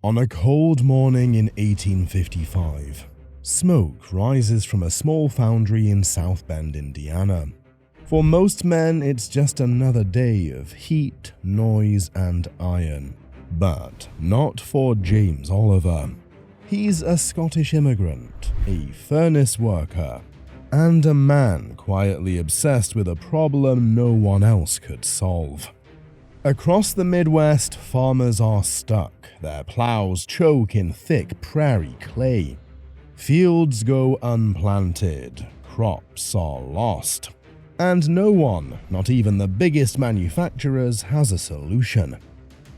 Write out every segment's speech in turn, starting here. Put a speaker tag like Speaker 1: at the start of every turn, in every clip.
Speaker 1: On a cold morning in 1855, smoke rises from a small foundry in South Bend, Indiana. For most men, it's just another day of heat, noise, and iron. But not for James Oliver. He's a Scottish immigrant, a furnace worker, and a man quietly obsessed with a problem no one else could solve. Across the Midwest, farmers are stuck. Their plows choke in thick prairie clay. Fields go unplanted. Crops are lost. And no one, not even the biggest manufacturers, has a solution.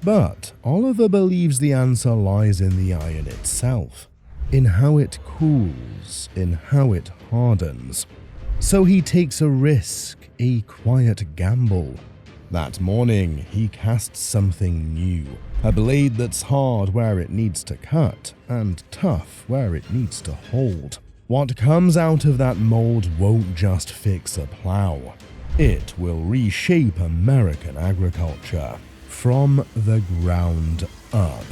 Speaker 1: But Oliver believes the answer lies in the iron itself, in how it cools, in how it hardens. So he takes a risk, a quiet gamble. That morning, he casts something new, a blade that's hard where it needs to cut and tough where it needs to hold. What comes out of that mold won't just fix a plow. It will reshape American agriculture from the ground up.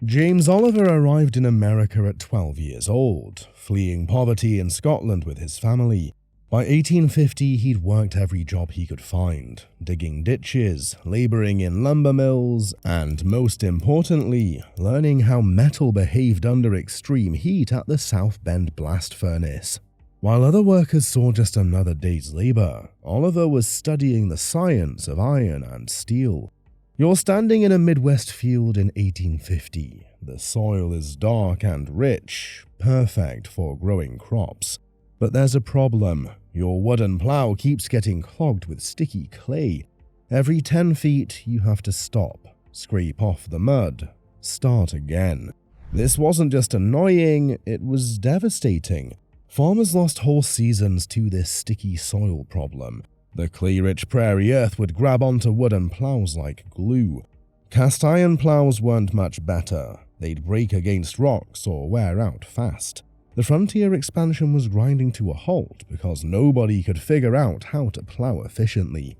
Speaker 1: James Oliver arrived in America at 12 years old, fleeing poverty in Scotland with his family. By 1850, he'd worked every job he could find, digging ditches, laboring in lumber mills, and most importantly, learning how metal behaved under extreme heat at the South Bend blast furnace. While other workers saw just another day's labor, Oliver was studying the science of iron and steel. You're standing in a Midwest field in 1850. The soil is dark and rich, perfect for growing crops. But there's a problem. Your wooden plow keeps getting clogged with sticky clay. Every 10 feet, you have to stop, scrape off the mud, start again. This wasn't just annoying, it was devastating. Farmers lost whole seasons to this sticky soil problem. The clay-rich prairie earth would grab onto wooden plows like glue. Cast iron plows weren't much better. They'd break against rocks or wear out fast. The frontier expansion was grinding to a halt because nobody could figure out how to plow efficiently.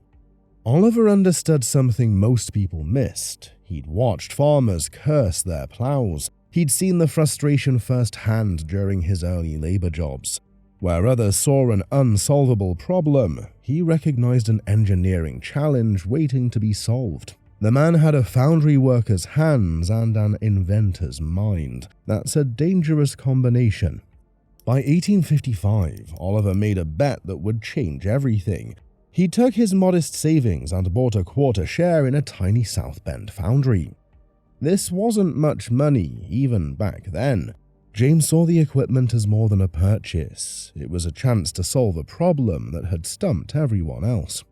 Speaker 1: Oliver understood something most people missed. He'd watched farmers curse their plows. He'd seen the frustration firsthand during his early labor jobs. Where others saw an unsolvable problem, he recognized an engineering challenge waiting to be solved. The man had a foundry worker's hands and an inventor's mind. That's a dangerous combination. By 1855, Oliver made a bet that would change everything. He took his modest savings and bought a quarter share in a tiny South Bend foundry. This wasn't much money, even back then. James saw the equipment as more than a purchase. It was a chance to solve a problem that had stumped everyone else.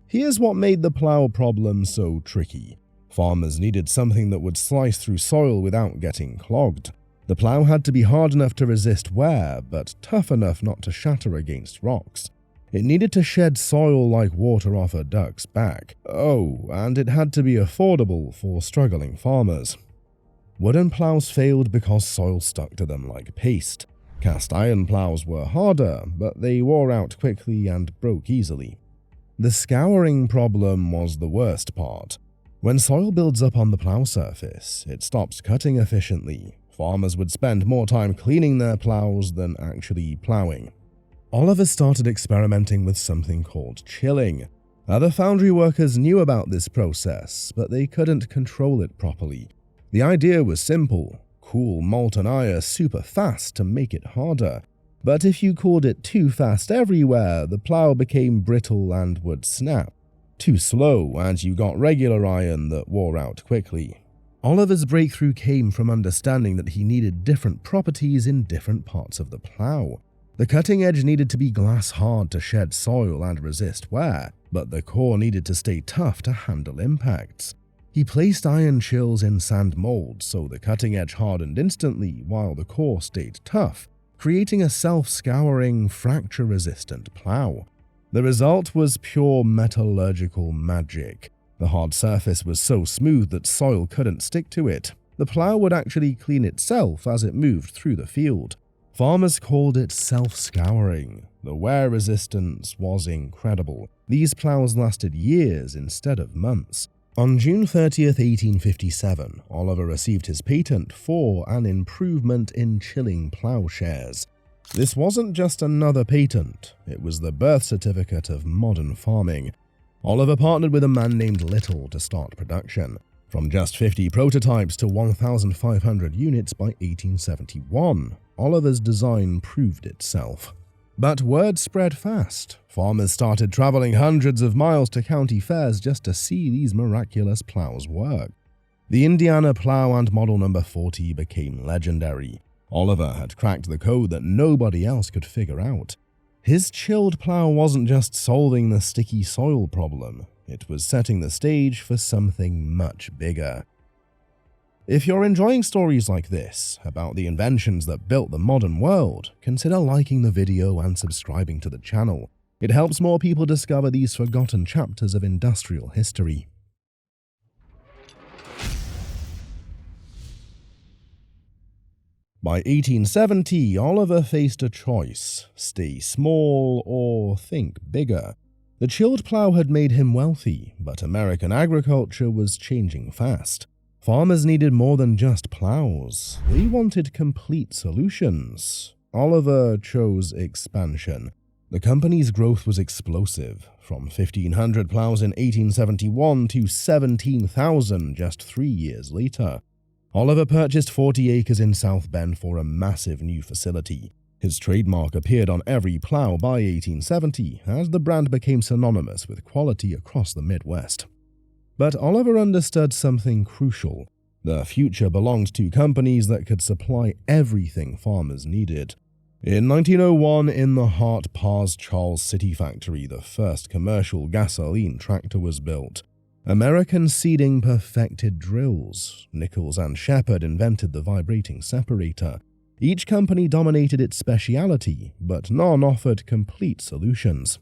Speaker 1: Here's what made the plow problem so tricky. Farmers needed something that would slice through soil without getting clogged. The plow had to be hard enough to resist wear, but tough enough not to shatter against rocks. It needed to shed soil like water off a duck's back. Oh, and it had to be affordable for struggling farmers. Wooden plows failed because soil stuck to them like paste. Cast iron plows were harder, but they wore out quickly and broke easily. The scouring problem was the worst part. When soil builds up on the plow surface, it stops cutting efficiently. Farmers would spend more time cleaning their plows than actually plowing. Oliver started experimenting with something called chilling. Other foundry workers knew about this process, but they couldn't control it properly. The idea was simple: cool molten iron super fast to make it harder. But if you cooled it too fast everywhere, the plow became brittle and would snap. Too slow, and you got regular iron that wore out quickly. Oliver's breakthrough came from understanding that he needed different properties in different parts of the plow. The cutting edge needed to be glass hard to shed soil and resist wear, but the core needed to stay tough to handle impacts. He placed iron chills in sand molds so the cutting edge hardened instantly while the core stayed tough, creating a self-scouring, fracture-resistant plow. The result was pure metallurgical magic. The hard surface was so smooth that soil couldn't stick to it. The plow would actually clean itself as it moved through the field. Farmers called it self-scouring. The wear resistance was incredible. These plows lasted years instead of months. On June 30th, 1857, Oliver received his patent for an improvement in chilling plowshares. This wasn't just another patent, it was the birth certificate of modern farming. Oliver partnered with a man named Little to start production. From just 50 prototypes to 1,500 units by 1871, Oliver's design proved itself. But word spread fast. Farmers started traveling hundreds of miles to county fairs just to see these miraculous plows work. The Indiana plow and model number 40 became legendary. Oliver had cracked the code that nobody else could figure out. His chilled plow wasn't just solving the sticky soil problem, it was setting the stage for something much bigger. If you're enjoying stories like this, about the inventions that built the modern world, consider liking the video and subscribing to the channel. It helps more people discover these forgotten chapters of industrial history. By 1870, Oliver faced a choice: stay small or think bigger. The chilled plow had made him wealthy, but American agriculture was changing fast. Farmers needed more than just plows. They wanted complete solutions. Oliver chose expansion. The company's growth was explosive, from 1,500 plows in 1871 to 17,000 just 3 years later. Oliver purchased 40 acres in South Bend for a massive new facility. His trademark appeared on every plow by 1870, as the brand became synonymous with quality across the Midwest. But Oliver understood something crucial. The future belonged to companies that could supply everything farmers needed. In 1901, in the Hart Pa's Charles City factory, the first commercial gasoline tractor was built. American Seeding perfected drills. Nichols and Shepard invented the vibrating separator. Each company dominated its specialty, but none offered complete solutions.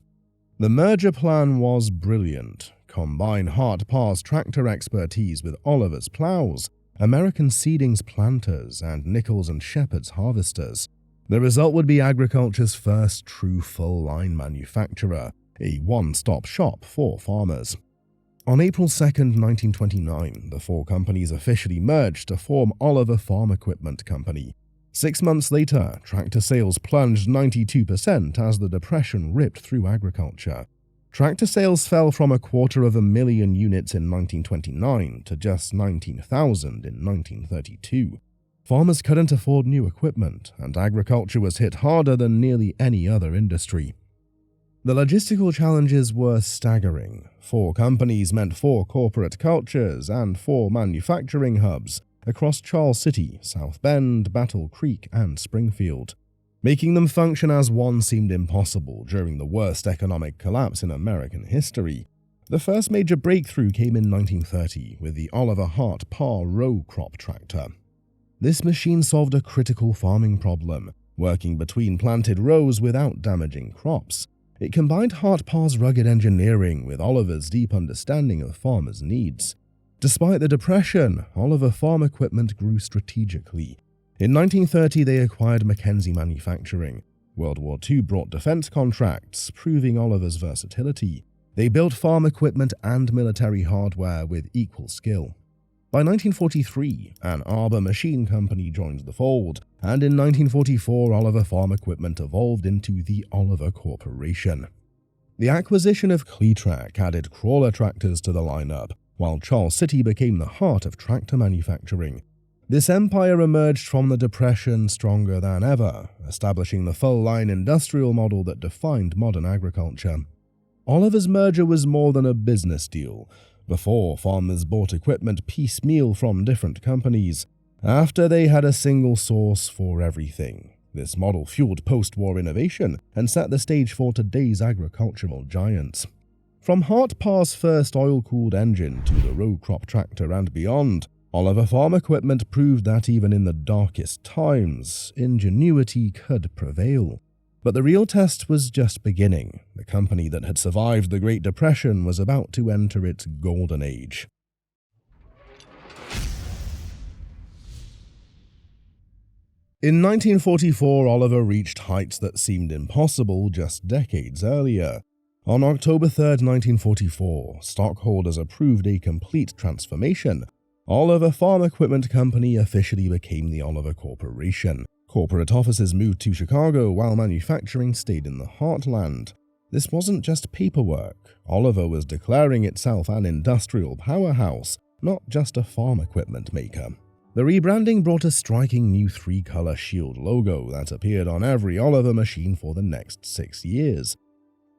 Speaker 1: The merger plan was brilliant. Combine Hart Pa's tractor expertise with Oliver's plows, American Seeding's planters, and Nichols and Shepard's harvesters. The result would be agriculture's first true full-line manufacturer, a one-stop shop for farmers. On April 2, 1929, the four companies officially merged to form Oliver Farm Equipment Company. 6 months later, tractor sales plunged 92% as the Depression ripped through agriculture. Tractor sales fell from 250,000 units in 1929 to just 19,000 in 1932. Farmers couldn't afford new equipment, and agriculture was hit harder than nearly any other industry. The logistical challenges were staggering. 4 companies meant 4 corporate cultures and 4 manufacturing hubs across Charles City, South Bend, Battle Creek, and Springfield. Making them function as one seemed impossible during the worst economic collapse in American history. The first major breakthrough came in 1930 with the Oliver Hart Pa row crop tractor. This machine solved a critical farming problem, working between planted rows without damaging crops. It combined Hart Pa's rugged engineering with Oliver's deep understanding of farmers' needs. Despite the Depression, Oliver Farm Equipment grew strategically. In 1930, they acquired Mackenzie Manufacturing. World War II brought defense contracts, proving Oliver's versatility. They built farm equipment and military hardware with equal skill. By 1943, Ann Arbor Machine Company joined the fold, and in 1944, Oliver Farm Equipment evolved into the Oliver Corporation. The acquisition of Cletrac added crawler tractors to the lineup, while Charles City became the heart of tractor manufacturing. This empire emerged from the Depression stronger than ever, establishing the full-line industrial model that defined modern agriculture. Oliver's merger was more than a business deal. Before, farmers bought equipment piecemeal from different companies. After, they had a single source for everything. This model fueled post-war innovation and set the stage for today's agricultural giants. From Hart Pa's first oil-cooled engine to the row crop tractor and beyond, Oliver Farm Equipment proved that even in the darkest times, ingenuity could prevail. But the real test was just beginning. The company that had survived the Great Depression was about to enter its golden age. In 1944, Oliver reached heights that seemed impossible just decades earlier. On October 3, 1944, stockholders approved a complete transformation. Oliver Farm Equipment Company officially became the Oliver Corporation. Corporate offices moved to Chicago while manufacturing stayed in the heartland. This wasn't just paperwork. Oliver was declaring itself an industrial powerhouse, not just a farm equipment maker. The rebranding brought a striking new 3-color shield logo that appeared on every Oliver machine for the next 6 years.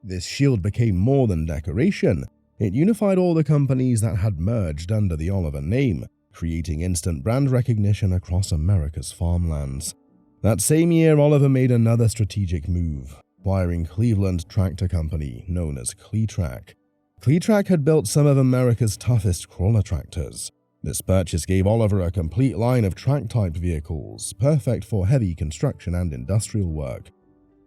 Speaker 1: This shield became more than decoration. It unified all the companies that had merged under the Oliver name, creating instant brand recognition across America's farmlands. That same year, Oliver made another strategic move, acquiring Cleveland Tractor Company, known as Cletrac. Cletrac had built some of America's toughest crawler tractors. This purchase gave Oliver a complete line of track-type vehicles, perfect for heavy construction and industrial work.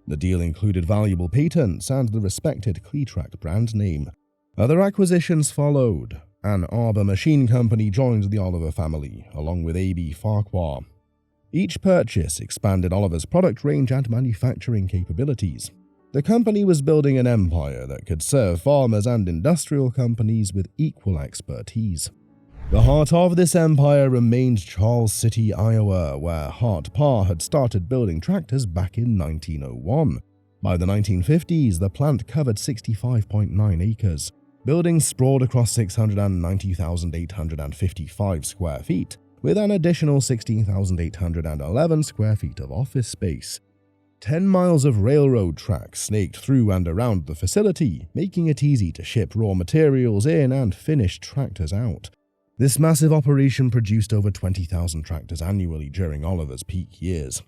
Speaker 1: The deal included valuable patents and the respected Cletrac brand name. Other acquisitions followed. Ann Arbor Machine Company joined the Oliver family, along with A.B. Farquhar. Each purchase expanded Oliver's product range and manufacturing capabilities. The company was building an empire that could serve farmers and industrial companies with equal expertise. The heart of this empire remained Charles City, Iowa, where Hart Parr had started building tractors back in 1901. By the 1950s, the plant covered 65.9 acres. Buildings sprawled across 690,855 square feet, with an additional 16,811 square feet of office space. 10 miles of railroad tracks snaked through and around the facility, making it easy to ship raw materials in and finish tractors out. This massive operation produced over 20,000 tractors annually during Oliver's peak years.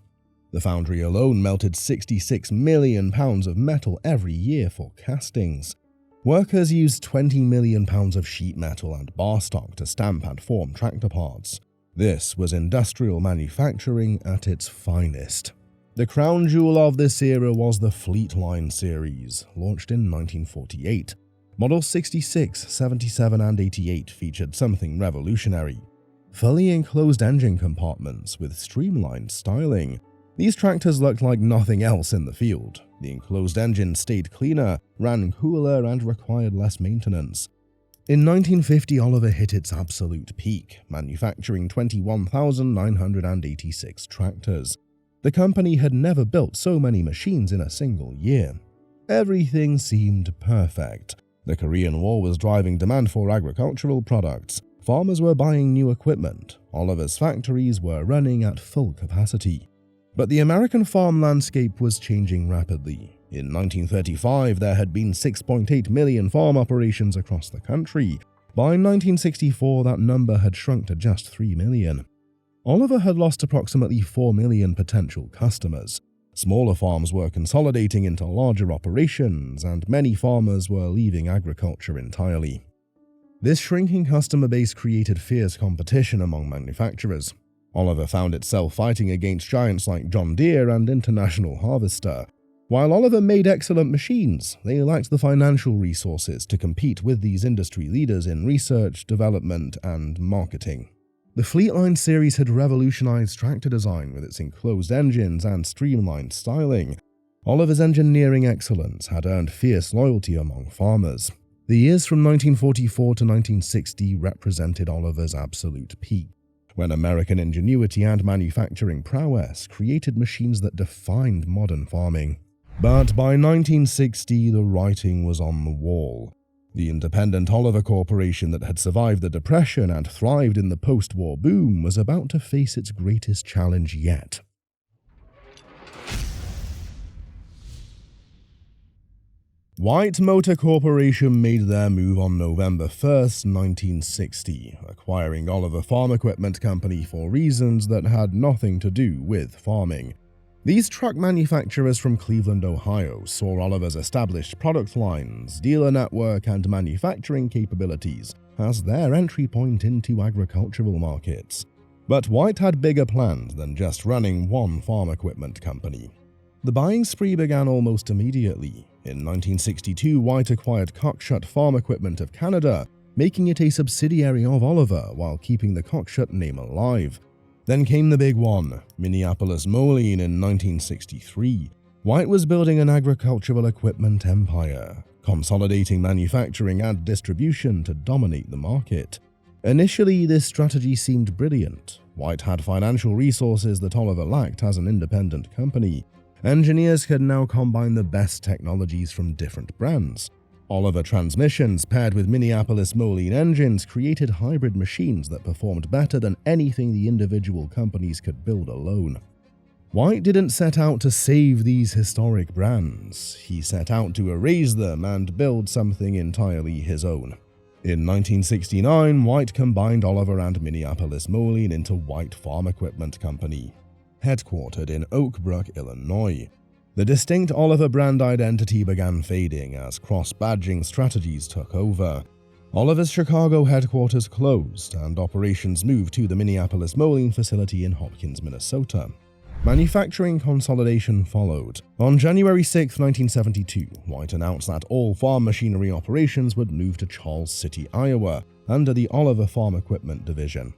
Speaker 1: The foundry alone melted 66 million pounds of metal every year for castings. Workers used 20 million pounds of sheet metal and bar stock to stamp and form tractor parts. This was industrial manufacturing at its finest. The crown jewel of this era was the Fleet Line series, launched in 1948. Models 66, 77, and 88 featured something revolutionary: fully enclosed engine compartments with streamlined styling. These tractors looked like nothing else in the field. The enclosed engine stayed cleaner, ran cooler, and required less maintenance. In 1950, Oliver hit its absolute peak, manufacturing 21,986 tractors. The company had never built so many machines in a single year. Everything seemed perfect. The Korean War was driving demand for agricultural products. Farmers were buying new equipment. Oliver's factories were running at full capacity. But the American farm landscape was changing rapidly. In 1935, there had been 6.8 million farm operations across the country. By 1964, that number had shrunk to just 3 million. Oliver had lost approximately 4 million potential customers. Smaller farms were consolidating into larger operations, and many farmers were leaving agriculture entirely. This shrinking customer base created fierce competition among manufacturers. Oliver found itself fighting against giants like John Deere and International Harvester. While Oliver made excellent machines, they lacked the financial resources to compete with these industry leaders in research, development, and marketing. The Fleetline series had revolutionized tractor design with its enclosed engines and streamlined styling. Oliver's engineering excellence had earned fierce loyalty among farmers. The years from 1944 to 1960 represented Oliver's absolute peak, when American ingenuity and manufacturing prowess created machines that defined modern farming. But by 1960, the writing was on the wall. The independent Oliver Corporation that had survived the Depression and thrived in the post-war boom was about to face its greatest challenge yet. White Motor Corporation made their move on November 1st, 1960, acquiring Oliver Farm Equipment Company for reasons that had nothing to do with farming. These truck manufacturers from Cleveland, Ohio saw Oliver's established product lines, dealer network, and manufacturing capabilities as their entry point into agricultural markets. But White had bigger plans than just running one farm equipment company. The buying spree began almost immediately. In 1962, White acquired Cockshut Farm Equipment of Canada, making it a subsidiary of Oliver while keeping the Cockshut name alive. Then came the big one, Minneapolis Moline in 1963. White was building an agricultural equipment empire, consolidating manufacturing and distribution to dominate the market. Initially, this strategy seemed brilliant. White had financial resources that Oliver lacked as an independent company. Engineers could now combine the best technologies from different brands. Oliver transmissions paired with Minneapolis Moline engines created hybrid machines that performed better than anything the individual companies could build alone. White didn't set out to save these historic brands. He set out to erase them and build something entirely his own. In 1969, White combined Oliver and Minneapolis Moline into White Farm Equipment Company, headquartered in Oak Brook, Illinois. The distinct Oliver brand identity began fading as cross-badging strategies took over. Oliver's Chicago headquarters closed, and operations moved to the Minneapolis Moline facility in Hopkins, Minnesota. Manufacturing consolidation followed. On January 6, 1972, White announced that all farm machinery operations would move to Charles City, Iowa, under the Oliver Farm Equipment Division.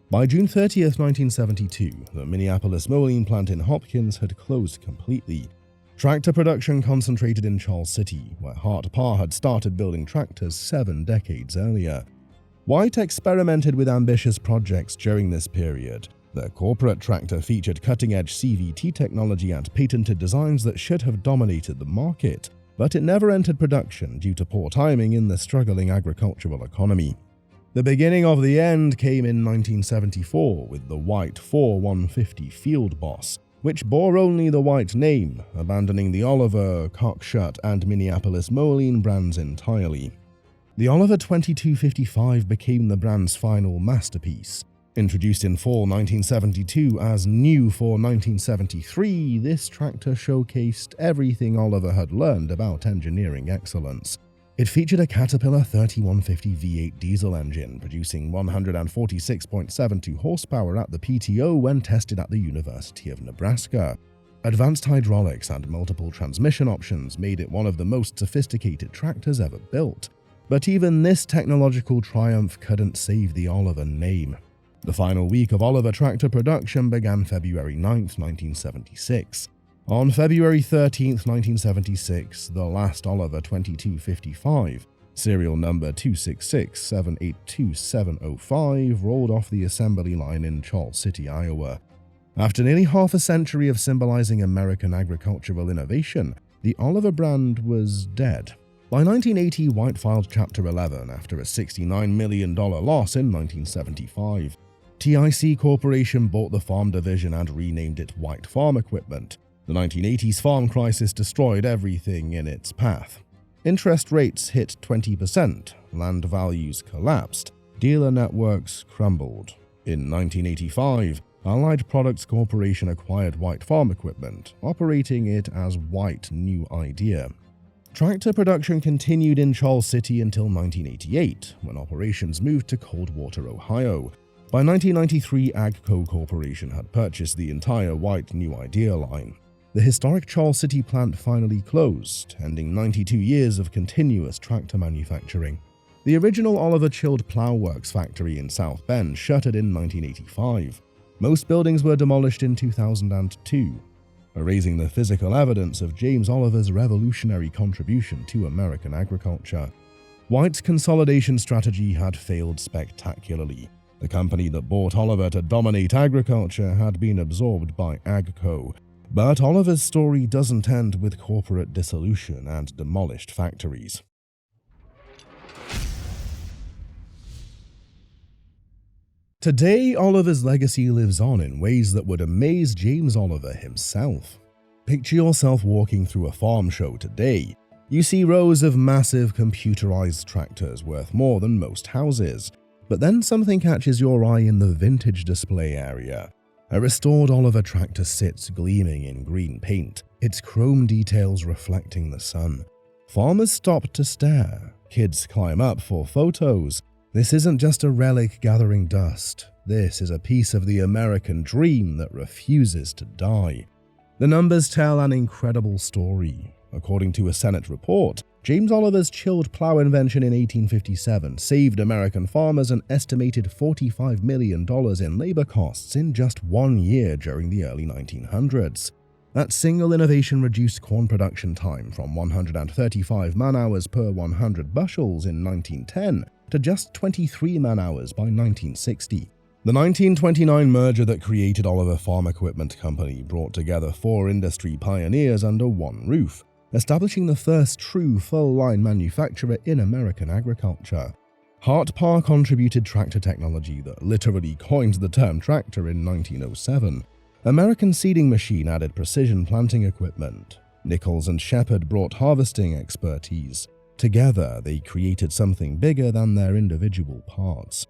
Speaker 1: By June 30, 1972, the Minneapolis Moline plant in Hopkins had closed completely. Tractor production concentrated in Charles City, where Hart Parr had started building tractors 7 decades earlier. White experimented with ambitious projects during this period. The corporate tractor featured cutting-edge CVT technology and patented designs that should have dominated the market, but it never entered production due to poor timing in the struggling agricultural economy. The beginning of the end came in 1974 with the White 4150 Field Boss, which bore only the White name, abandoning the Oliver, Cockshut, and Minneapolis Moline brands entirely. The Oliver 2255 became the brand's final masterpiece. Introduced in fall 1972 as new for 1973, this tractor showcased everything Oliver had learned about engineering excellence. It featured a Caterpillar 3150 V8 diesel engine, producing 146.72 horsepower at the PTO when tested at the University of Nebraska. Advanced hydraulics and multiple transmission options made it one of the most sophisticated tractors ever built. But even this technological triumph couldn't save the Oliver name. The final week of Oliver tractor production began February 9, 1976. On February 13, 1976, the last Oliver 2255, serial number 266782705, rolled off the assembly line in Charles City, Iowa. After nearly half a century of symbolizing American agricultural innovation, the Oliver brand was dead. By 1980, White filed Chapter 11 after a $69 million loss in 1975. TIC Corporation bought the farm division and renamed it White Farm Equipment. The 1980s farm crisis destroyed everything in its path. Interest rates hit 20%, land values collapsed, dealer networks crumbled. In 1985, Allied Products Corporation acquired White Farm Equipment, operating it as White New Idea. Tractor production continued in Charles City until 1988, when operations moved to Coldwater, Ohio. By 1993, AGCO Corporation had purchased the entire White New Idea line. The historic Charles City plant finally closed, ending 92 years of continuous tractor manufacturing. The original Oliver Chilled Plow Works factory in South Bend shuttered in 1985. Most buildings were demolished in 2002, erasing the physical evidence of James Oliver's revolutionary contribution to American agriculture. White's consolidation strategy had failed spectacularly. The company that bought Oliver to dominate agriculture had been absorbed by AGCO, but Oliver's story doesn't end with corporate dissolution and demolished factories. Today, Oliver's legacy lives on in ways that would amaze James Oliver himself. Picture yourself walking through a farm show today. You see rows of massive computerized tractors worth more than most houses. But then something catches your eye in the vintage display area. A restored Oliver tractor sits gleaming in green paint, its chrome details reflecting the sun. Farmers stop to stare. Kids climb up for photos. This isn't just a relic gathering dust. This is a piece of the American dream that refuses to die. The numbers tell an incredible story. According to a Senate report, James Oliver's chilled plow invention in 1857 saved American farmers an estimated $45 million in labor costs in just 1 year during the early 1900s. That single innovation reduced corn production time from 135 man-hours per 100 bushels in 1910 to just 23 man-hours by 1960. The 1929 merger that created Oliver Farm Equipment Company brought together 4 industry pioneers under one roof, establishing the first true full-line manufacturer in American agriculture. Hart-Parr contributed tractor technology that literally coined the term tractor in 1907. American Seeding Machine added precision planting equipment. Nichols and Shepard brought harvesting expertise. Together, they created something bigger than their individual parts.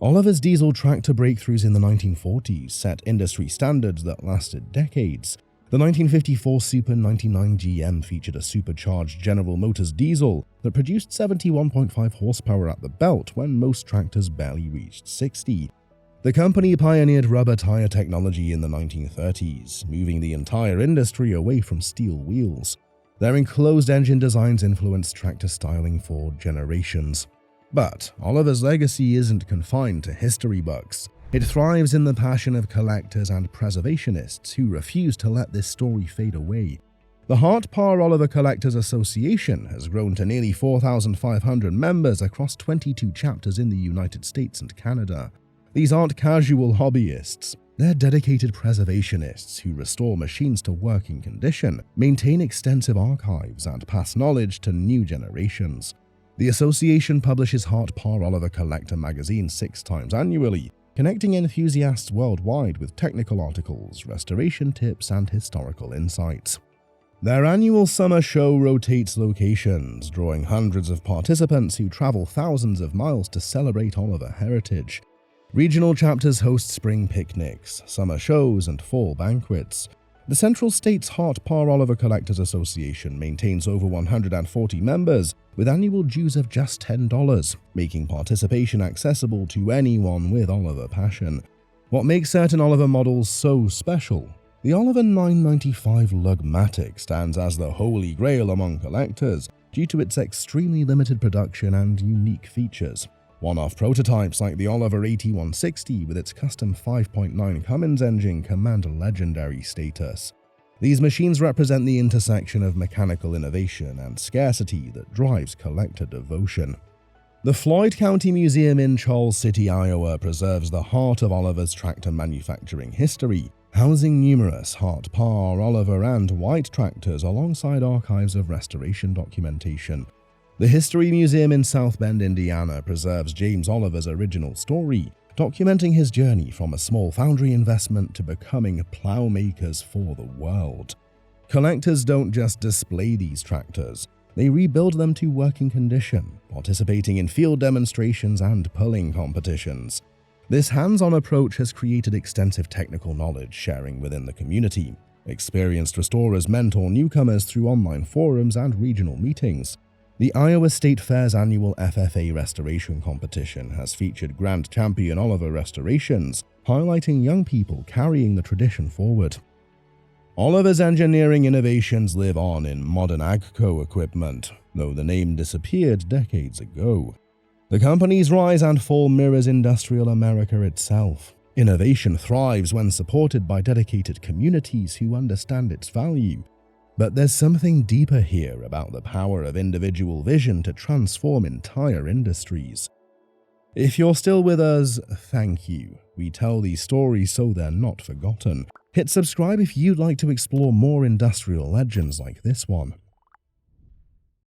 Speaker 1: Oliver's diesel tractor breakthroughs in the 1940s set industry standards that lasted decades. The 1954 Super 99 GM featured a supercharged General Motors diesel that produced 71.5 horsepower at the belt when most tractors barely reached 60. The company pioneered rubber tire technology in the 1930s, moving the entire industry away from steel wheels. Their enclosed engine designs influenced tractor styling for generations. But Oliver's legacy isn't confined to history books. It thrives in the passion of collectors and preservationists who refuse to let this story fade away. The Hart-Parr Oliver Collectors Association has grown to nearly 4,500 members across 22 chapters in the United States and Canada. These aren't casual hobbyists. They're dedicated preservationists who restore machines to working condition, maintain extensive archives, and pass knowledge to new generations. The association publishes Hart-Parr Oliver Collector magazine 6 times annually, connecting enthusiasts worldwide with technical articles, restoration tips, and historical insights. Their annual summer show rotates locations, drawing hundreds of participants who travel thousands of miles to celebrate Oliver heritage. Regional chapters host spring picnics, summer shows, and fall banquets. The Central States Hart-Parr Oliver Collectors Association maintains over 140 members, with annual dues of just $10, making participation accessible to anyone with Oliver passion. What makes certain Oliver models so special? The Oliver 995 Lugmatic stands as the holy grail among collectors due to its extremely limited production and unique features. One-off prototypes like the Oliver 8160 with its custom 5.9 Cummins engine command legendary status. These machines represent the intersection of mechanical innovation and scarcity that drives collector devotion. The Floyd County Museum in Charles City, Iowa preserves the heart of Oliver's tractor manufacturing history, housing numerous Hart-Parr, Oliver, and White tractors alongside archives of restoration documentation. The History Museum in South Bend, Indiana preserves James Oliver's original story, documenting his journey from a small foundry investment to becoming plow makers for the world. Collectors don't just display these tractors, they rebuild them to working condition, participating in field demonstrations and pulling competitions. This hands-on approach has created extensive technical knowledge sharing within the community. Experienced restorers mentor newcomers through online forums and regional meetings. The Iowa State Fair's annual FFA Restoration Competition has featured Grand Champion Oliver restorations, highlighting young people carrying the tradition forward. Oliver's engineering innovations live on in modern AGCO equipment, though the name disappeared decades ago. The company's rise and fall mirrors industrial America itself. Innovation thrives when supported by dedicated communities who understand its value. But there's something deeper here about the power of individual vision to transform entire industries. If you're still with us, thank you. We tell these stories so they're not forgotten. Hit subscribe if you'd like to explore more industrial legends like this one.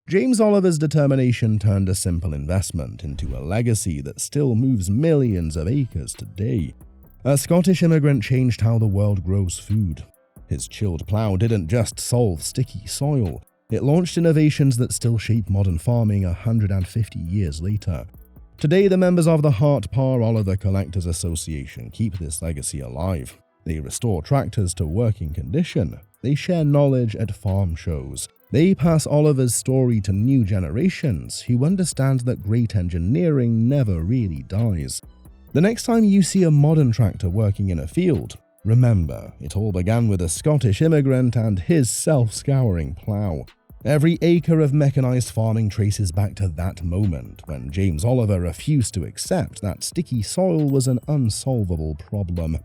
Speaker 1: James Oliver's determination turned a simple investment into a legacy that still moves millions of acres today. A Scottish immigrant changed how the world grows food. His chilled plow didn't just solve sticky soil, it launched innovations that still shape modern farming 150 years later. Today, the members of the Hart-Parr Oliver Collectors Association keep this legacy alive. They restore tractors to working condition. They share knowledge at farm shows. They pass Oliver's story to new generations who understand that great engineering never really dies. The next time you see a modern tractor working in a field, remember, it all began with a Scottish immigrant and his self-scouring plow. Every acre of mechanized farming traces back to that moment when James Oliver refused to accept that sticky soil was an unsolvable problem.